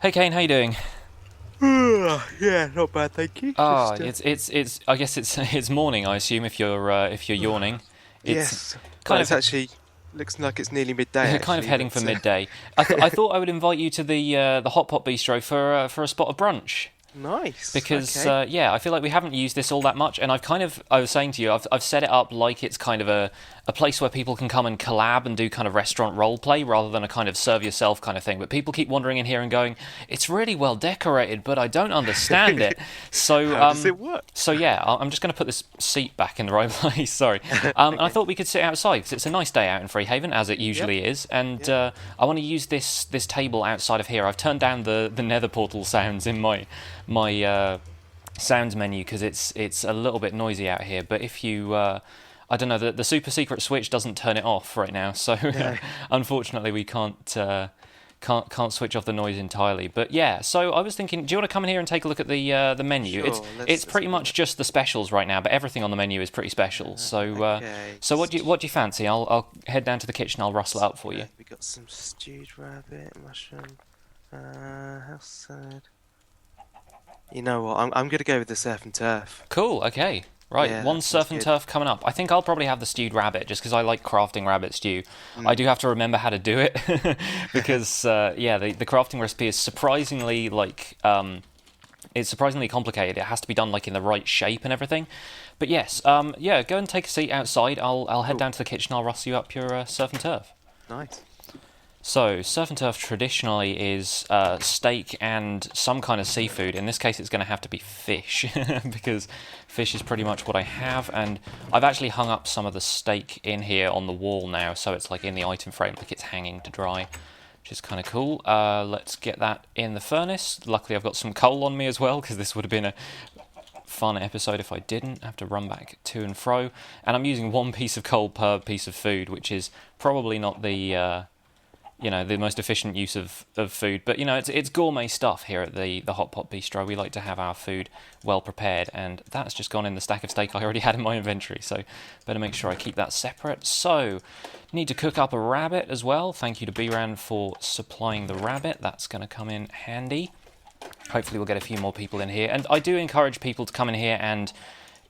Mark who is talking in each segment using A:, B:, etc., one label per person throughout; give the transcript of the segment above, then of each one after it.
A: Hey Kane, how you doing?
B: Yeah, not bad, thank you.
A: Ah,
B: Just
A: it's. I guess it's it's morning. I assume if you're yawning, it's
B: yes. Well,
A: kind
B: it's
A: of
B: actually looks like it's nearly midday
A: kind of
B: actually,
A: heading for
B: but
A: midday. I thought I would invite you to the Hot Pot Bistro for a spot of brunch.
B: nice.
A: Because
B: Okay.
A: yeah, I feel like we haven't used this all that much, and I was saying to you, I've set it up like it's kind of a place where people can come and collab and do kind of restaurant role play rather than a kind of serve yourself kind of thing. But people keep wandering in here and going, it's really well decorated, but I don't understand it. So
B: How does it work?
A: so yeah, I'm just going to put this seat back in the right place. Sorry, and I
B: Okay.
A: thought we could sit outside because it's a nice day out in Freehaven, as it
B: Yep.
A: usually is, and
B: Yep.
A: I want to use this table outside of here. I've turned down the nether portal sounds in my sounds menu because it's a little bit noisy out here. But if you I don't know, the super secret switch doesn't turn it off right now, so
B: No.
A: unfortunately we can't switch off the noise entirely. But yeah, so I was thinking, do you want to come in here and take a look at the menu? It's
B: Sure.
A: it's
B: Let's
A: pretty
B: have a
A: much
B: look.
A: just the specials right now, but everything on the menu is pretty special.
B: Okay.
A: So what do you fancy? I'll head down to the kitchen. I'll rustle it up for you.
B: We got some stewed rabbit, mushroom, house salad. You know what? I'm gonna go with the surf and turf.
A: Cool. Okay. Right,
B: Yeah,
A: one
B: that sounds
A: surf and
B: good.
A: turf coming up. I think I'll probably have the stewed rabbit just because I like crafting rabbit stew. I
B: Mm.
A: do have to remember how to do it because yeah, the crafting recipe is surprisingly it's surprisingly complicated. It has to be done like in the right shape and everything. But yes, yeah, go and take a seat outside. I'll head
B: Cool.
A: down to the kitchen. I'll rustle you up your surf and turf.
B: Nice.
A: So, surf and turf traditionally is steak and some kind of seafood. In this case, it's going to have to be fish, because fish is pretty much what I have. And I've actually hung up some of the steak in here on the wall now, so it's like in the item frame, like it's hanging to dry, which is kind of cool. Let's get that in the furnace. Luckily, I've got some coal on me as well, because this would have been a fun episode if I didn't have to run back to and fro. And I'm using one piece of coal per piece of food, which is probably not the most efficient use of food. But it's gourmet stuff here at the Hot Pot Bistro. We like to have our food well prepared, and that's just gone in the stack of steak I already had in my inventory. So better make sure I keep that separate. So need to cook up a rabbit as well. Thank you to B-Ran for supplying the rabbit. That's going to come in handy. Hopefully we'll get a few more people in here, and I do encourage people to come in here and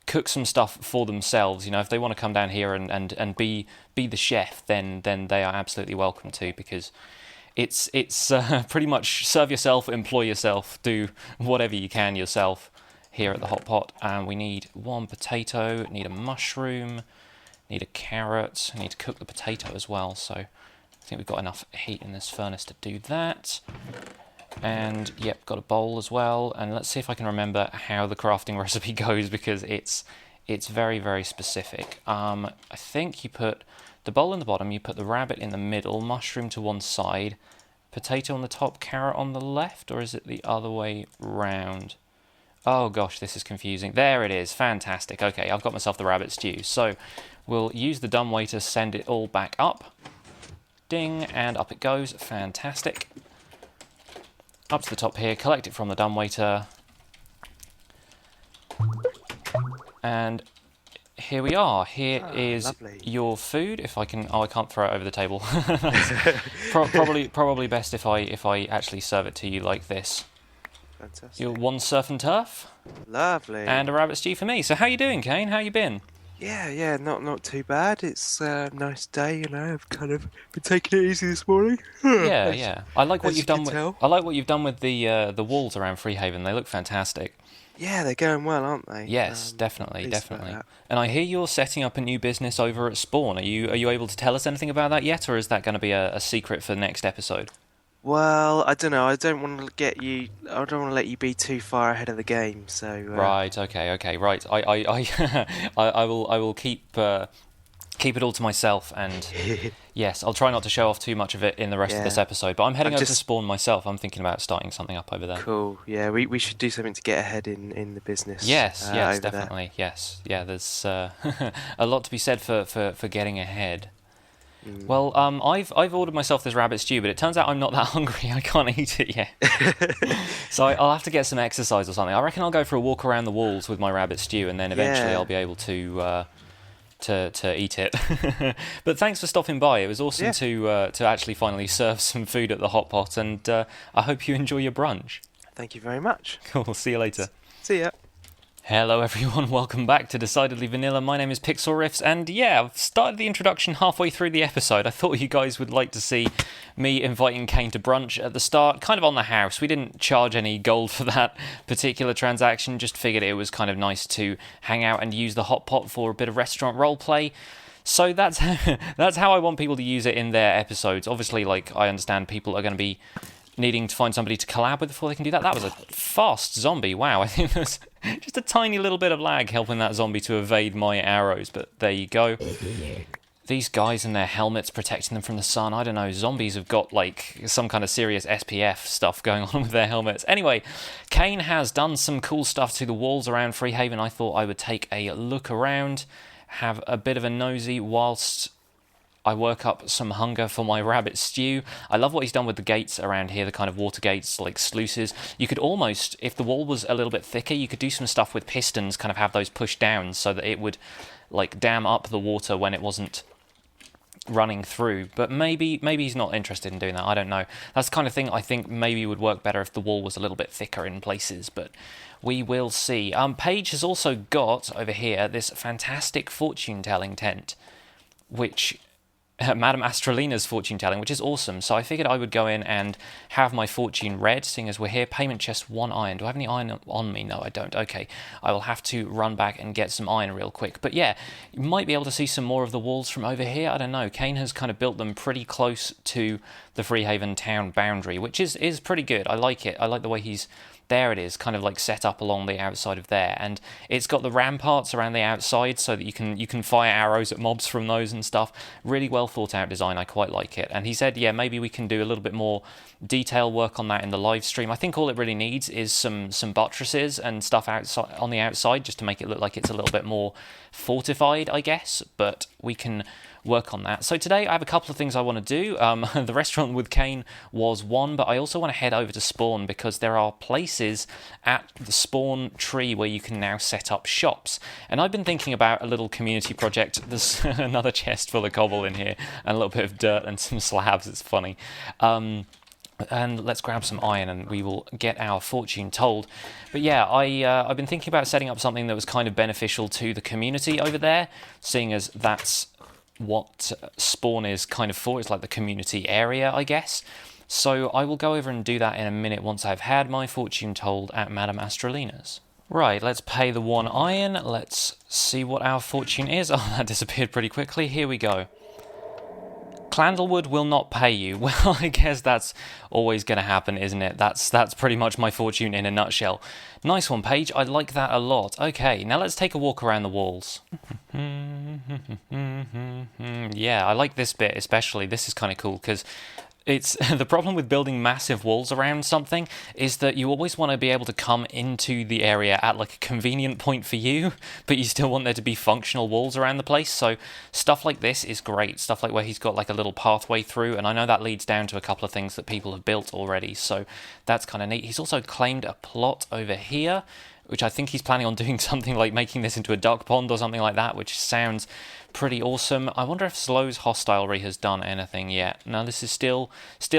A: cook some stuff for themselves. If they want to come down here and be the chef, then they are absolutely welcome to, because it's pretty much serve yourself, employ yourself, do whatever you can yourself here at the Hot Pot. And we need one potato, need a mushroom, need a carrot, need to cook the potato as well. So I think we've got enough heat in this furnace to do that. And yep, got a bowl as well. And let's see if I can remember how the crafting recipe goes, because it's very, very specific. I think you put the bowl in the bottom, you put the rabbit in the middle, mushroom to one side, potato on the top, carrot on the left, or is it the other way round? Oh gosh, this is confusing. There it is. Fantastic. Okay, I've got myself the rabbit stew. So we'll use the dumbwaiter to send it all back up. Ding, and up it goes. Fantastic. Up to the top here, collect it from the dumbwaiter, and here we are. Here is
B: Lovely.
A: your food. If I can, I can't throw it over the table. Probably best if I actually serve it to you like this. Your
B: Fantastic.
A: one surf and turf
B: Lovely.
A: and a rabbit stew for me. So how you doing, Kane? How you been?
B: Yeah, not too bad. It's a nice day, I've kind of been taking it easy this morning.
A: Yeah,
B: as,
A: yeah. I like what
B: as you
A: you've done
B: can
A: with.
B: tell.
A: I like what you've done with the walls around Freehaven. They look fantastic.
B: Yeah, they're going well, aren't they?
A: Yes, definitely,
B: Pleased about
A: definitely.
B: that.
A: And I hear you're setting up a new business over at Spawn. Are you able to tell us anything about that yet, or is that going to be a secret for the next episode?
B: Well, I don't know. I don't want to get you. I don't want to let you be too far ahead of the game. So
A: Right. Okay. Okay. Right. I will keep it all to myself, and yes, I'll try not to show off too much of it in the rest of this
B: yeah,
A: episode. But I'm heading
B: I'm
A: over to
B: just
A: Spawn myself. I'm thinking about starting something up over there.
B: cool. Yeah, we should do something to get ahead in the business.
A: Yes. Yes.
B: over there.
A: Definitely. Yes. Yeah. There's a lot to be said for getting ahead.
B: Mm.
A: Well, I've ordered myself this rabbit stew, but it turns out I'm not that hungry. I can't eat it yet. So I'll have to get some exercise or something. I reckon I'll go for a walk around the walls with my rabbit stew, and then eventually
B: Yeah.
A: I'll be able to to eat it. But thanks for stopping by. It was awesome to actually finally serve some food at the hot pot, and I hope you enjoy your brunch.
B: Thank you very much.
A: Cool, see you later.
B: See ya.
A: Hello everyone, welcome back to Decidedly Vanilla. My name is Pixlriffs, and yeah, I've started the introduction halfway through the episode. I thought you guys would like to see me inviting Kaine to brunch at the start, kind of on the house. We didn't charge any gold for that particular transaction, just figured it was kind of nice to hang out and use the hot pot for a bit of restaurant roleplay. So that's how I want people to use it in their episodes. Obviously, like, I understand people are going to be needing to find somebody to collab with before they can do that. That was a fast zombie. Wow, I think there's just a tiny little bit of lag helping that zombie to evade my arrows, but there you go. These guys and their helmets protecting them from the sun, I don't know, zombies have got like some kind of serious SPF stuff going on with their helmets. Anyway, Kaine has done some cool stuff to the walls around Freehaven. I thought I would take a look around, have a bit of a nosy whilst I work up some hunger for my rabbit stew. I love what he's done with the gates around here, the kind of water gates, like sluices. You could almost, if the wall was a little bit thicker, you could do some stuff with pistons, kind of have those pushed down so that it would like dam up the water when it wasn't running through. But maybe he's not interested in doing that. I don't know. That's the kind of thing I think maybe would work better if the wall was a little bit thicker in places, but we will see. Paige has also got over here this fantastic fortune-telling tent, which Madame Astralina's fortune telling, which is awesome. So I figured I would go in and have my fortune read, seeing as we're here. Payment chest, 1 iron. Do I have any iron on me? No, I don't. Okay, I will have to run back and get some iron real quick. But yeah, you might be able to see some more of the walls from over here. I don't know. Kaine has kind of built them pretty close to the Freehaven town boundary, which is pretty good. I like it. I like the way he's... There it is, kind of like set up along the outside of there, and it's got the ramparts around the outside so that you can fire arrows at mobs from those and stuff. Really well thought out design. I quite like it. And he said, yeah, maybe we can do a little bit more detail work on that in the live stream. I think all it really needs is some buttresses and stuff outside on the outside, just to make it look like it's a little bit more fortified, I guess. But we can work on that. So today I have a couple of things I want to do. The restaurant with Kaine was one, but I also want to head over to Spawn because there are places at the Spawn tree where you can now set up shops. And I've been thinking about a little community project. There's another chest full of cobble in here and a little bit of dirt and some slabs. It's funny. And let's grab some iron and we will get our fortune told. But yeah, I've been thinking about setting up something that was kind of beneficial to the community over there, seeing as that's what Spawn is kind of for. It's like the community area, I guess. So I will go over and do that in a minute once I've had my fortune told at Madame Astralina's. Right, let's pay the 1 iron. Let's see what our fortune is. Oh, that disappeared pretty quickly. Here we go. Clandlewood will not pay you. Well, I guess that's always going to happen, isn't it? That's pretty much my fortune in a nutshell. Nice one, Paige. I like that a lot. Okay, now let's take a walk around the walls. Yeah, I like this bit especially. This is kind of cool because it's the problem with building massive walls around something is that you always want to be able to come into the area at like a convenient point for you, but you still want there to be functional walls around the place. So stuff like this is great. Stuff like where he's got like a little pathway through, and I know that leads down to a couple of things that people have built already, so that's kind of neat. He's also claimed a plot over here, which I think he's planning on doing something like making this into a duck pond or something like that, which sounds pretty awesome. I wonder if Slow's hostelry has done anything yet. No, this is still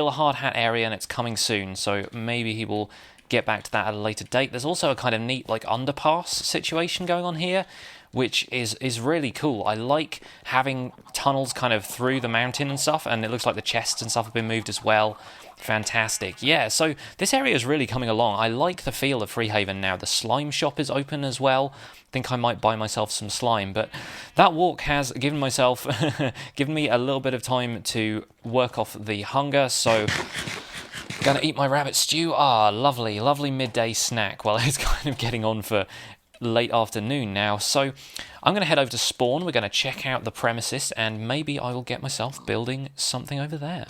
A: a hard hat area and it's coming soon, so maybe he will get back to that at a later date. There's also a kind of neat like underpass situation going on here, which is really cool. I like having tunnels kind of through the mountain and stuff, and it looks like the chests and stuff have been moved as well. Fantastic. Yeah, so this area is really coming along. I like the feel of Freehaven now. The slime shop is open as well. I think I might buy myself some slime, but that walk has given me a little bit of time to work off the hunger, so gonna eat my rabbit stew. Ah, lovely midday snack. Well, it's kind of getting on for late afternoon now, so I'm going to head over to Spawn. We're going to check out the premises, and maybe I will get myself building something over there.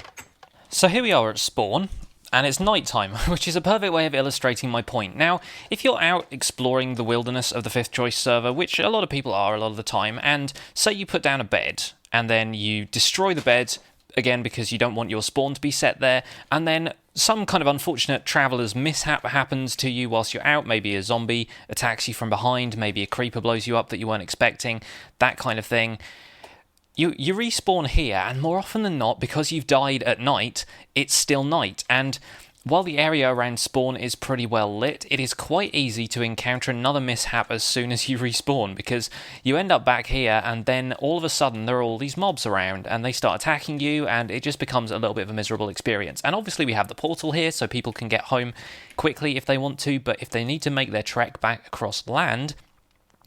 A: So here we are at Spawn, and it's nighttime, which is a perfect way of illustrating my point. Now, if you're out exploring the wilderness of the Fifth Choice server, which a lot of people are a lot of the time, and say you put down a bed, and then you destroy the bed, again because you don't want your spawn to be set there, and then some kind of unfortunate traveler's mishap happens to you whilst you're out. Maybe a zombie attacks you from behind, maybe a creeper blows you up that you weren't expecting, that kind of thing. You respawn here, and more often than not, because you've died at night, it's still night, and while the area around spawn is pretty well lit, it is quite easy to encounter another mishap as soon as you respawn, because you end up back here, and then all of a sudden there are all these mobs around, and they start attacking you, and it just becomes a little bit of a miserable experience. And obviously we have the portal here, so people can get home quickly if they want to, but if they need to make their trek back across land,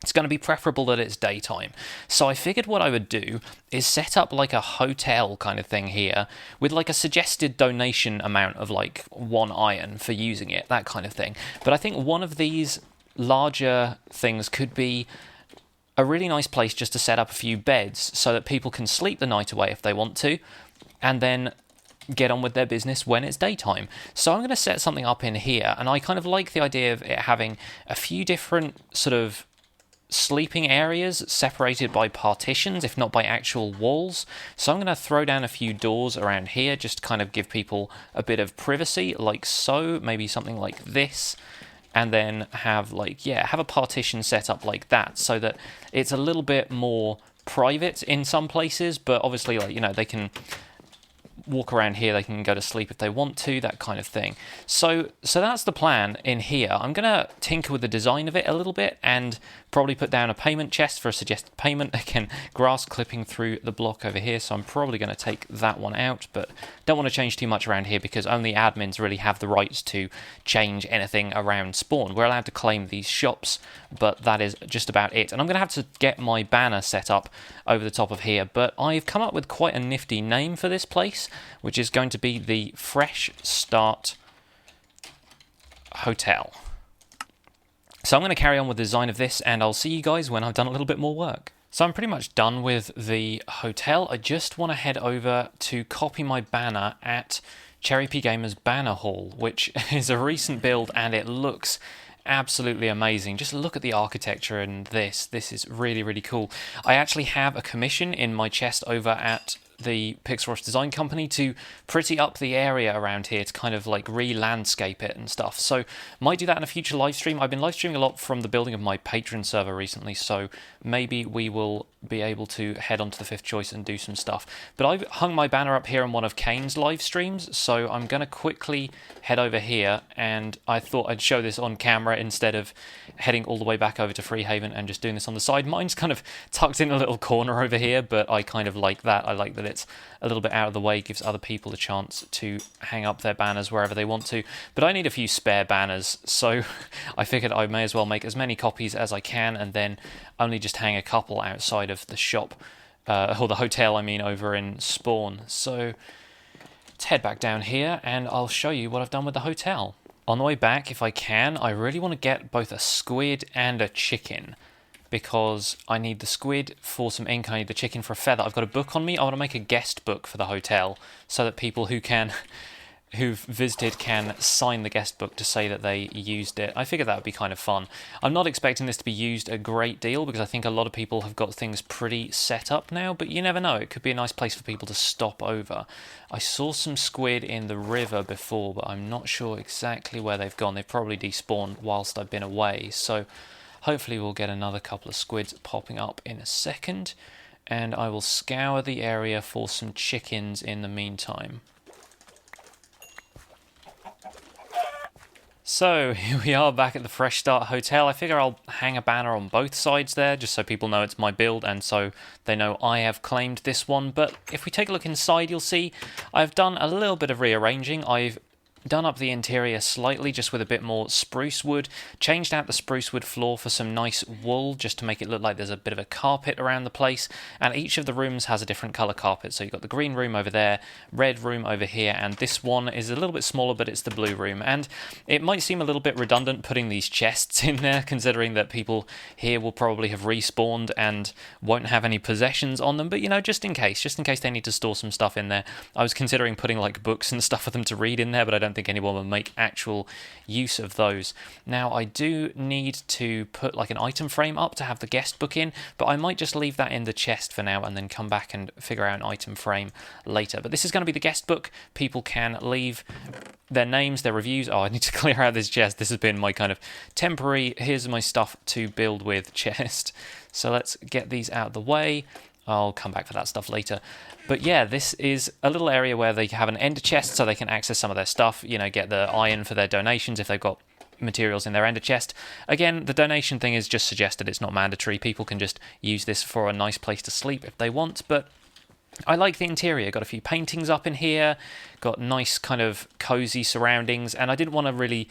A: it's going to be preferable that it's daytime. So I figured what I would do is set up like a hotel kind of thing here with like a suggested donation amount of like 1 iron for using it, that kind of thing. But I think one of these larger things could be a really nice place just to set up a few beds so that people can sleep the night away if they want to, and then get on with their business when it's daytime. So I'm going to set something up in here, and I kind of like the idea of it having a few different sort of sleeping areas separated by partitions, if not by actual walls. So I'm going to throw down a few doors around here just to kind of give people a bit of privacy, like so, maybe something like this, and then have have a partition set up like that so that it's a little bit more private in some places, but obviously they can walk around here, they can go to sleep if they want to, that kind of thing. So that's the plan in here. I'm going to tinker with the design of it a little bit and probably put down a payment chest for a suggested payment. Again, grass clipping through the block over here, so I'm probably going to take that one out, but don't want to change too much around here because only admins really have the rights to change anything around spawn. We're allowed to claim these shops, but that is just about it. And I'm going to have to get my banner set up over the top of here, but I've come up with quite a nifty name for this place, which is going to be the Fresh Start Hotel. So I'm going to carry on with the design of this, and I'll see you guys when I've done a little bit more work. So I'm pretty much done with the hotel. I just want to head over to copy my banner at CherryP Gamer's Banner Hall, which is a recent build, and it looks absolutely amazing. Just look at the architecture in this. This is really, really cool. I actually have a commission in my chest over at the Pixlriffs design company to pretty up the area around here, to kind of like re-landscape it and stuff. So might do that in a future live stream. I've been live streaming a lot from the building of my Patreon server recently, so maybe we will be able to head on to the Fifth Choice and do some stuff. But I've hung my banner up here on one of Kaine's live streams, so I'm going to quickly head over here, and I thought I'd show this on camera instead of heading all the way back over to Freehaven and just doing this on the side. Mine's kind of tucked in a little corner over here, but I kind of like that. I like that it's a little bit out of the way, gives other people a chance to hang up their banners wherever they want to. But I need a few spare banners, so I figured I may as well make as many copies as I can and then only just hang a couple outside of the shop, or the hotel, I mean, over in Spawn. So let's head back down here and I'll show you what I've done with the hotel. On the way back, if I can, I really want to get both a squid and a chicken, because I need the squid for some ink, I need the chicken for a feather. I've got a book on me. I want to make a guest book for the hotel so that people who've visited can sign the guest book to say that they used it. I figured that would be kind of fun. I'm not expecting this to be used a great deal because I think a lot of people have got things pretty set up now, but you never know. It could be a nice place for people to stop over. I saw some squid in the river before, but I'm not sure exactly where they've gone. They've probably despawned whilst I've been away, so hopefully we'll get another couple of squids popping up in a second, and I will scour the area for some chickens in the meantime. So here we are back at the Fresh Start Hotel. I figure I'll hang a banner on both sides there just so people know it's my build and so they know I have claimed this one. But if we take a look inside, you'll see I've done a little bit of rearranging. I've done up the interior slightly just with a bit more spruce wood, changed out the spruce wood floor for some nice wool just to make it look like there's a bit of a carpet around the place, and each of the rooms has a different colour carpet. So you've got the green room over there, red room over here, and this one is a little bit smaller, but it's the blue room. And it might seem a little bit redundant putting these chests in there, considering that people here will probably have respawned and won't have any possessions on them, but you know, just in case they need to store some stuff in there. I was considering putting like books and stuff for them to read in there, but I don't think anyone will make actual use of those. Now, I do need to put like an item frame up to have the guest book in, but I might just leave that in the chest for now and then come back and figure out an item frame later. But this is going to be the guest book. People can leave their names, their reviews. Oh, I need to clear out this chest. This has been my kind of temporary, here's my stuff to build with chest. So let's get these out of the way. I'll come back for that stuff later. But yeah, this is a little area where they have an ender chest so they can access some of their stuff, you know, get the iron for their donations if they've got materials in their ender chest. Again, the donation thing is just suggested, it's not mandatory. People can just use this for a nice place to sleep if they want, but I like the interior. Got a few paintings up in here, got nice kind of cozy surroundings, and I didn't want to really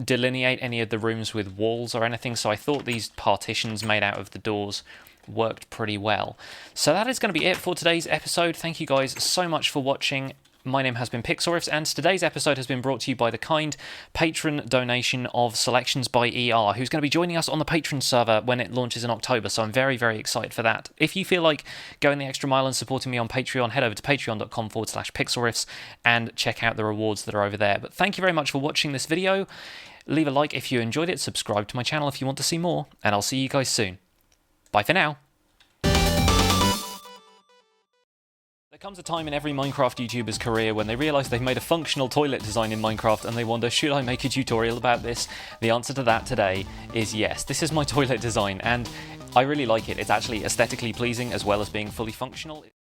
A: delineate any of the rooms with walls or anything, so I thought these partitions made out of the doors worked pretty well. So that is going to be it for today's episode. Thank you guys so much for watching. My name has been Pixlriffs, and today's episode has been brought to you by the kind patron donation of Selections by ER, who's going to be joining us on the Patreon server when it launches in October, so I'm very, very excited for that. If you feel like going the extra mile and supporting me on Patreon, head over to patreon.com/Pixlriffs and check out the rewards that are over there. But thank you very much for watching this video. Leave a like if you enjoyed it, subscribe to my channel if you want to see more, and I'll see you guys soon. Bye for now. There comes a time in every Minecraft YouTuber's career when they realise they've made a functional toilet design in Minecraft and they wonder, should I make a tutorial about this? The answer to that today is yes. This is my toilet design and I really like it. It's actually aesthetically pleasing as well as being fully functional.